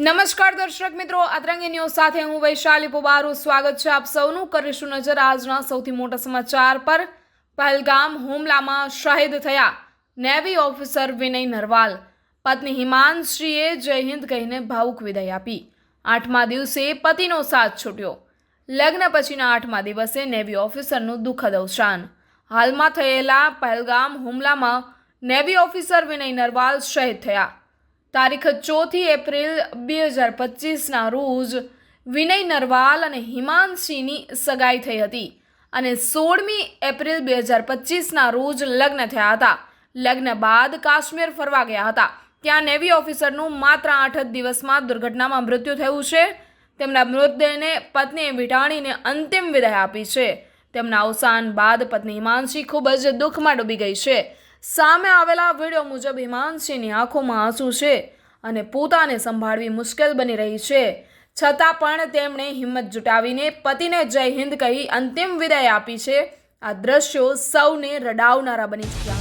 નમસ્કાર દર્શક મિત્રો, અતરંગી ન્યૂઝ સાથે હું વૈશાલી પોબારું સ્વાગત છે આપ સૌનું. કરીશું નજર આજના સૌથી મોટા સમાચાર પર. પહેલગામ હુમલામાં શહીદ થયા નેવી ઓફિસર વિનય નરવાલ. પત્ની હિમાંશીએ જય હિન્દ કહીને ભાવુક વિદાય આપી. 8મા દિવસે પતિનો સાથ છૂટ્યો. લગ્ન પછીના 8મા દિવસે નેવી ઓફિસરનું દુઃખદ અવસાન. હાલમાં થયેલા પહેલગામ હુમલામાં નેવી ઓફિસર વિનય નરવાલ શહીદ થયા. તારીખ 4 એપ્રિલ 2025ના રોજ વિનય નરવાલ અને હિમાંશીની સગાઈ થઈ હતી અને 16મી એપ્રિલ 2025ના રોજ લગ્ન થયા હતા. લગ્ન બાદ કાશ્મીર ફરવા ગયા હતા. ત્યાં નેવી ઓફિસરનું માત્ર 8 જ દિવસમાં દુર્ઘટનામાં મૃત્યુ થયું છે. તેમના મૃતદેહને પત્નીએ વીંટાળીને અંતિમ વિદાય આપી છે. તેમના અવસાન બાદ પત્ની હિમાંશી ખૂબ જ દુઃખમાં ડૂબી ગઈ છે. સામે આવેલા વિડીયો મુજબ હિમાંશીની આંખોમાં આંસુ છે અને પોતાને સંભાળવી મુશ્કેલ બની રહી છે. છતાં પણ તેમણે હિંમત જુટાવીને પતિને જય હિન્દ કહી અંતિમ વિદાય આપી છે. આ દ્રશ્યો સૌને રડાવનારા બની ચૂક્યા.